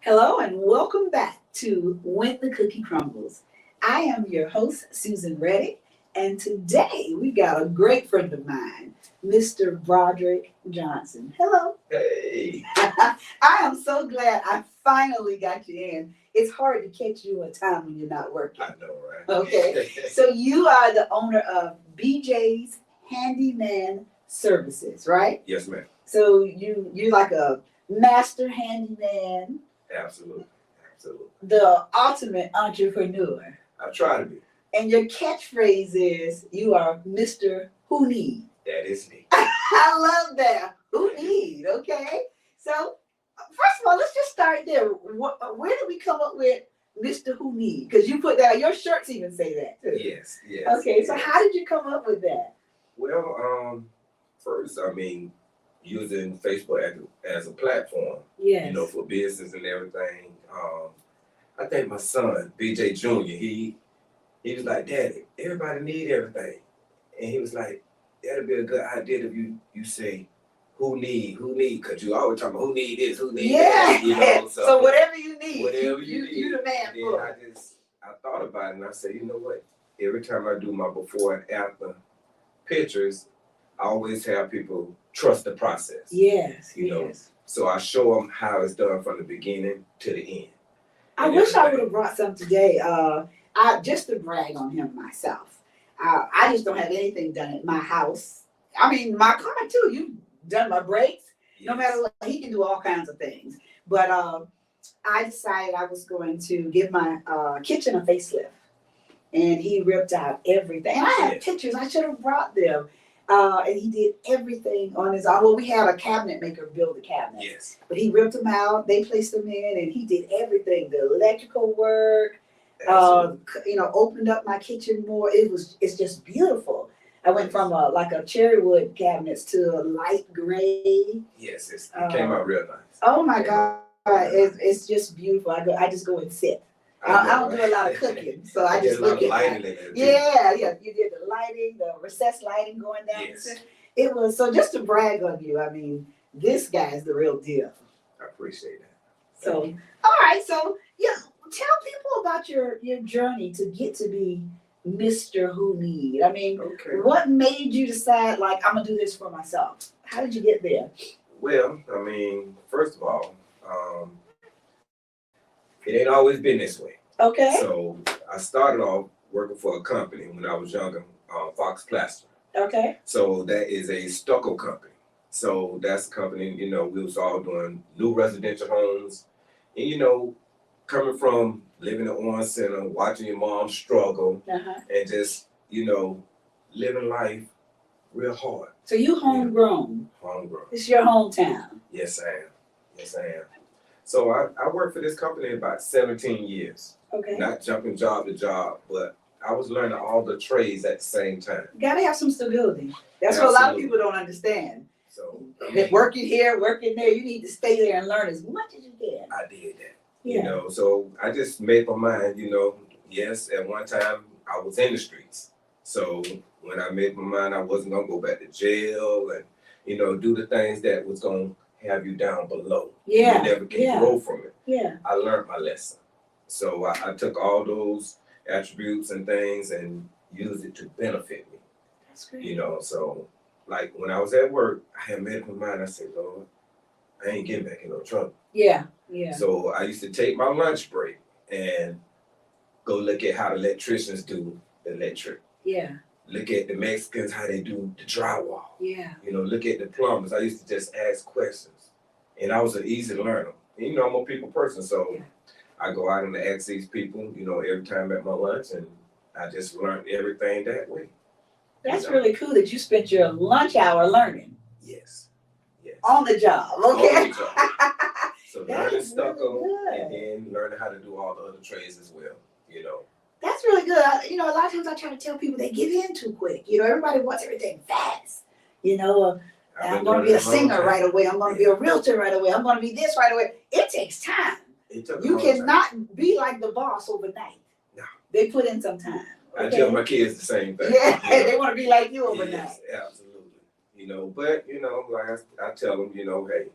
Hello and welcome back to When the Cookie Crumbles. I am your host, Susan Reddick, and today we got a great friend of mine, Mr. Broderick Johnson. Hello. Hey. I am so glad I finally got you in. It's hard to catch you at a time when you're not working. I know, right? Okay. So you are the owner of BJ's Handyman Services, right? Yes, ma'am. So you're like a master handyman. Absolutely. The ultimate entrepreneur. I try to be. And your catchphrase is, you are Mr. Who Need. That is me. I love that. Who Need, okay? So, first of all, let's just start there. Where did we come up with Mr. Who Need? Because you put that, your shirts even say that too. Yes. Okay, so how did you come up with that? Well, first, using Facebook as a platform, Yes. For business and everything. I think my son, BJ Jr., he was like, Daddy, everybody need everything. And he was like, that'd be a good idea if you say, who need, because you always talking about who need this, who need that. So whatever you need, whatever you need. You the man for it. I thought about it and I said, you know what? Every time I do my before and after pictures, I always have people trust the process. Yes. So I show them how it's done from the beginning to the end. I wish I would have brought some today. I just to brag on him myself. I just don't have anything done at my house. I mean, my car too. You've done my brakes. Yes. No matter what, he can do all kinds of things. But I decided I was going to give my kitchen a facelift, and he ripped out everything. And I have pictures. I should have brought them. And he did everything on his own. Well, we had a cabinet maker build the cabinets. Yes. But he ripped them out, they placed them in, and he did everything. The electrical work, opened up my kitchen more. It's just beautiful. I went from like a cherry wood cabinets to a light gray. Yes, it came out real nice. Oh my God. It's just beautiful. I just go and sit. I don't do a lot of cooking, so I just look at it. Yeah, you did the lighting, the recessed lighting going down. Yes. It was, so just to brag on you, I mean, this guy is the real deal. I appreciate that. So, all right, so tell people about your journey to get to be Mr. Who Need. I mean, What made you decide, like, I'm gonna do this for myself? How did you get there? Well, I mean, first of all, it ain't always been this way. Okay. So I started off working for a company when I was younger, Fox Plaster. Okay. So that is a stucco company. So that's a company, we was all doing new residential homes. And, coming from living in Orange Center, watching your mom struggle, and just, living life real hard. So you homegrown. Homegrown. It's your hometown. Yes, I am. So I worked for this company about 17 years. Okay. Not jumping job to job, but I was learning all the trades at the same time. You gotta have some stability. That's what a lot of people don't understand. So working here, working there, you need to stay there and learn as much as you can. I did that. Yeah. So I just made my mind, yes, at one time I was in the streets. So when I made my mind I wasn't gonna go back to jail and, do the things that was gonna have you down below. Yeah. You never can grow from it. Yeah. I learned my lesson. So I took all those attributes and things and used it to benefit me. That's great. So like when I was at work, I had made up my mind. I said, Lord, I ain't getting back in no trouble. Yeah. So I used to take my lunch break and go look at how the electricians do the electric. Yeah. Look at the Mexicans, how they do the drywall. Yeah. Look at the plumbers. I used to just ask questions. And I was an easy learner. And, I'm a people person, so I go out and ask these people, every time at my lunch, and I just learned everything that way. That's really cool that you spent your lunch hour learning. Yes. On the job, okay? On the job. So learning stucco really and then learning how to do all the other trades as well, That's really good. A lot of times I try to tell people they give in too quick. Everybody wants everything fast. I'm going to be a singer right away. I'm going to be a realtor right away. I'm going to be this right away. It takes time. You cannot be like the boss overnight. No. They put in some time. Okay? I tell my kids the same thing. Yeah, they want to be like you overnight. Yes, absolutely. But, like I tell them, hey,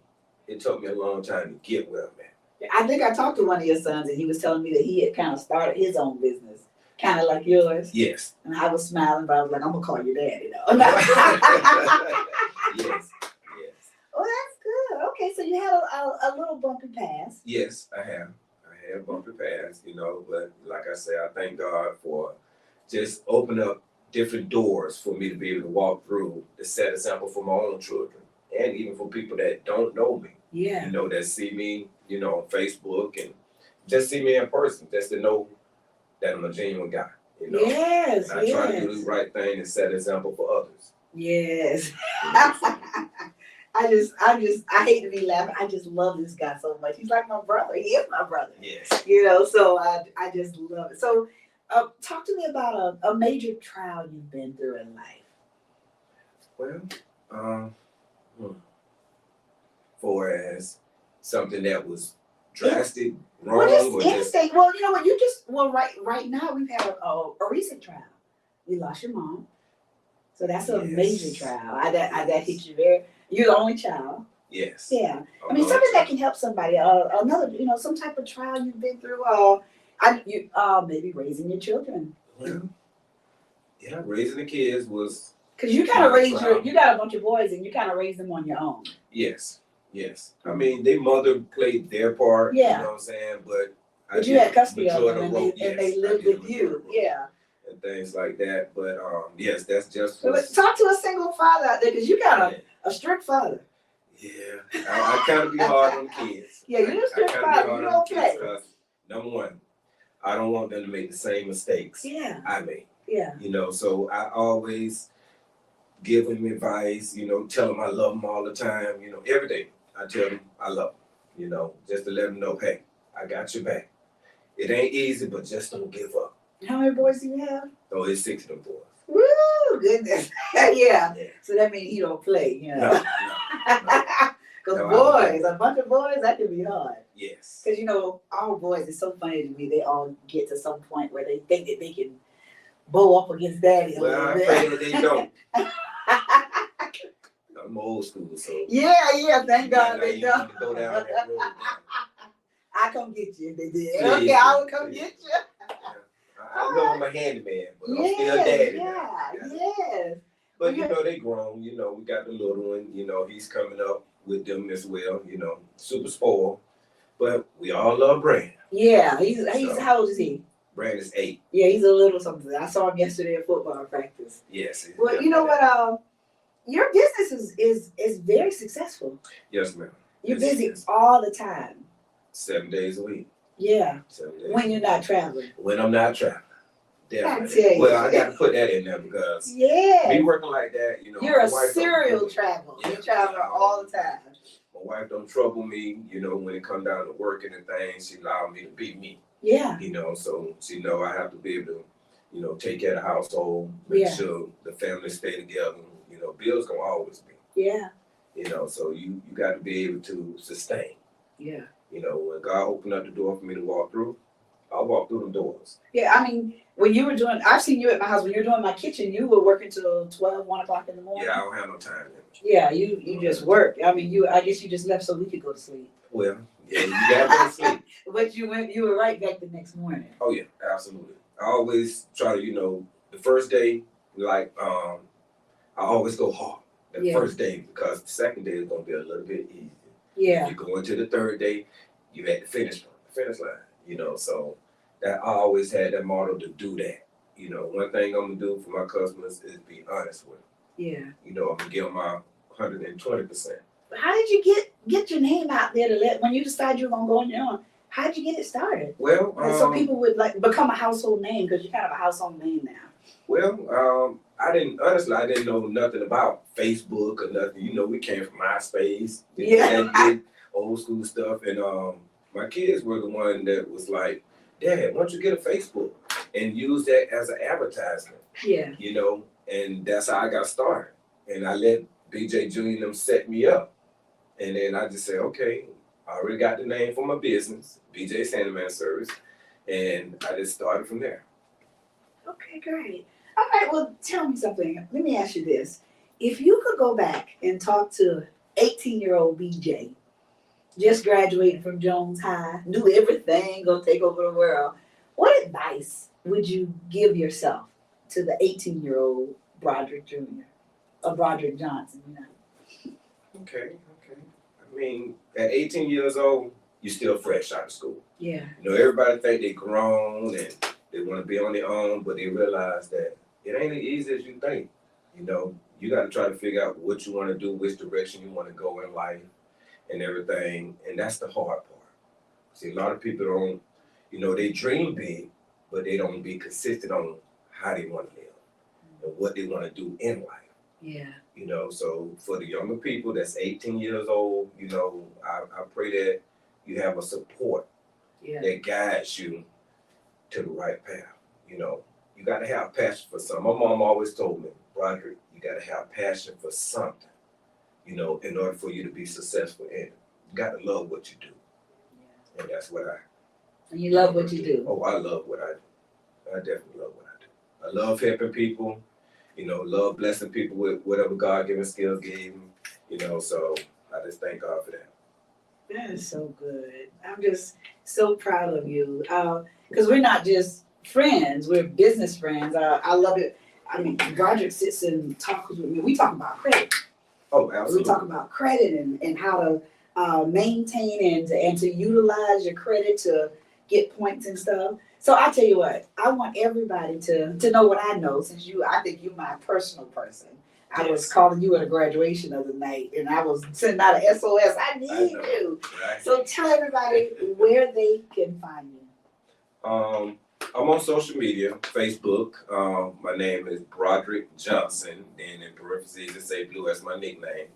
it took me a long time to get where I'm at. I think I talked to one of your sons and he was telling me that he had kind of started his own business, kind of like yours. Yes. And I was smiling, but I was like, I'm gonna call your daddy though. Yes. Oh, that's good. Okay, so you had a little bumpy past. Yes, I have. I have bumpy past, but like I say, I thank God for just opening up different doors for me to be able to walk through to set a example for my own children and even for people that don't know me. Yeah. That see me, on Facebook and just see me in person, just to know that I'm a genuine guy. Yes. And I try to do the right thing and set an example for others. Yes. I hate to be laughing. I just love this guy so much. He's like my brother. He is my brother. Yes. So I just love it. So talk to me about a major trial you've been through in life. Well, for as something that was drastic, wrong, or just anything. Well, you know what? Right now we've had a recent trial. You lost your mom, so that's a major trial. That hit you very. You're the only child. Yes. Yeah. I mean, something that can help somebody. Another, some type of trial you've been through. Maybe raising your children. Well, yeah, raising the kids was. Because you kind of you got a bunch of boys, and you kind of raised them on your own. Yes. I mean, their mother played their part. Yeah. You know what I'm saying? But you had custody of them, and they lived with you. Yeah. And things like that. But yes, that's just. So talk to a single father out there, because you got a strict father. Yeah, I kind of be hard on kids. Yeah, you're a strict father. You don't play. Number one, I don't want them to make the same mistakes I made. Yeah. So I always give them advice, tell them I love them all the time, every day. I tell them I love them, just to let them know, hey, I got your back. It ain't easy, but just don't give up. How many boys do you have? Oh, it's 6 of them boys. Woo, goodness. Yeah. So that means you don't play, No. Because boys, a bunch of boys, that can be hard. Yes. Because, all boys, it's so funny to me. They all get to some point where they think that they can bow up against daddy a little bit. Well, I pray that they don't. I'm old school, so. Yeah, thank God they don't. don't. Go down that road. I come get you if they did. Please, okay, I will come get you. I know I'm a handyman, but I'm still daddy. Yes. But they grown. We got the little one. He's coming up with them as well. Super spoiled. But we all love Brandon. Yeah, he's how old is he? Brandon's 8. Yeah, he's a little something. I saw him yesterday at football practice. Yes. Well, you know what? Your business is very successful. Yes, ma'am. You're busy all the time. 7 days a week. Yeah. 7 days. When you're not traveling. When I'm not traveling. Definitely. I tell you. Well, I got to put that in there because me working like that, You're a serial traveler. You travel all the time. My wife don't trouble me, when it comes down to working and things. She allows me to be me. Yeah. So she know I have to be able to, take care of the household, make sure the family stay together. Bills gonna always be. Yeah. So you got to be able to sustain. Yeah. When God opened up the door for me to walk through, I'll walk through them doors. Yeah, I mean, when you were I've seen you at my house, when you're doing my kitchen, you were working till 12, 1 o'clock in the morning. Yeah, I don't have no time limit. Yeah, you just work. I mean, I guess you just left so we could go to sleep. Well, yeah, you gotta go to sleep. But you were right back the next morning. Oh yeah, absolutely. I always try to, the first day, like, I always go hard the first day because the second day is gonna be a little bit easier. Yeah. If you go into the third day, you at the finish line, so that I always had that motto to do that. One thing I'm gonna do for my customers is be honest with them. Yeah. I'm gonna give them my 120%. How did you get your name out there when you decided you were gonna go on your own? How did you get it started? Well, so people would become a household name because you're kind of a household name now. Well, I didn't know nothing about Facebook or nothing. We came from MySpace. Did old school stuff, and my kids were the one that was like, Dad, why don't you get a Facebook and use that as an advertisement? Yeah. And that's how I got started. And I let BJ Jr. and them set me up. And then I just said, okay, I already got the name for my business, BJ's Handyman Service, and I just started from there. Okay, great. All right, well, tell me something. Let me ask you this. If you could go back and talk to 18-year-old BJ, just graduating from Jones High, knew everything, gonna take over the world. What advice would you give yourself to the 18-year-old Broderick Jr. or Broderick Johnson, you know? Okay. I mean, at 18 years old, you're still fresh out of school. Yeah. You know, everybody think they grown and they want to be on their own, but they realize that it ain't as easy as you think. You know, you got to try to figure out what you want to do, which direction you want to go in life and everything. And that's the hard part. See, a lot of people don't, you know, they dream big, but they don't be consistent on how they want to live and what they want to do in life. Yeah. You know, so for the younger people that's 18 years old, you know, I pray that you have a support that guides you to the right path. You know, you got to have passion for something. My mom always told me, Broderick, you got to have passion for something, you know, in order for you to be successful in it. You got to love what you do. Yeah. And that's what And you love what you do. Oh, I love what I do. I definitely love what I do. I love helping people, you know, love blessing people with whatever God-given skills gave them, you know, so I just thank God for that. That is so good. I'm just so proud of you. Because we're not just friends, we're business friends. I love it. I mean, Broderick sits and talks with me. We talk about credit. Oh, absolutely. We talk about credit and how to maintain and to utilize your credit to get points and stuff. So I tell you what, I want everybody to know what I know, since I think you're my personal person. I was calling you at a graduation the other night, and I was sending out a SOS. I need you. Right. So tell everybody where they can find you. I'm on social media, Facebook. My name is Broderick Johnson, and in parentheses it say Blue as my nickname.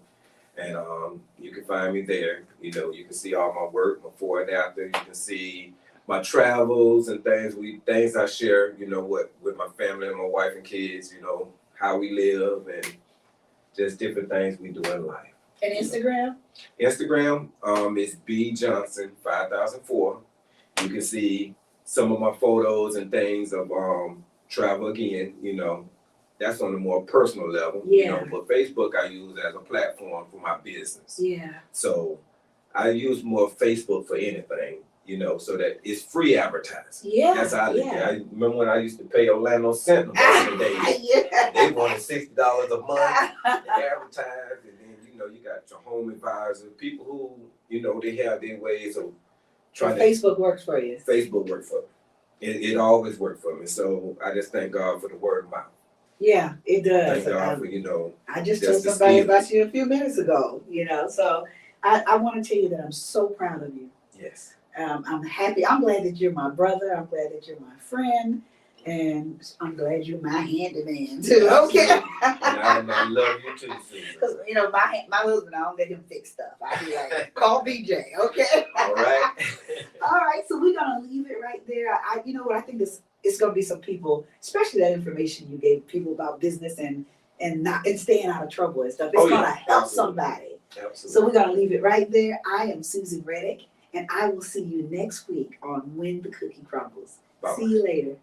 And you can find me there. You know, you can see all my work before and after. You can see my travels and things I share, you know, with my family and my wife and kids, you know, how we live and just different things we do in life. And Instagram? Instagram is B Johnson 5004. You can see some of my photos and things of travel again, you know. That's on a more personal level, you know, but Facebook I use as a platform for my business. Yeah. So I use more Facebook for anything, you know, so that it's free advertising. Yeah. That's how I remember when I used to pay Orlando Sentinel back in the day. They wanted $60 a month to advertise, and then, you know, you got your home advisor, people who, you know, they have their ways of trying to. Facebook works for you. Facebook worked for me. It always worked for me. So I just thank God for the word of mouth. Yeah, it does. Thank God for, you know. I just told somebody about you a few minutes ago, you know, so I want to tell you that I'm so proud of you. Yes. I'm happy. I'm glad that you're my brother. I'm glad that you're my friend. And I'm glad you're my handyman too. Okay. And I love you too, Susan. Because, you know, my husband, I don't let him fix stuff. I be like, call BJ, okay? All right. All right, so we're going to leave it right there. You know what, I think it's going to be some people, especially that information you gave people about business and staying out of trouble and stuff. It's going to help somebody. Absolutely. So we're going to leave it right there. I am Susan Reddick, and I will see you next week on When the Cookie Crumbles. Bye-bye. See you later.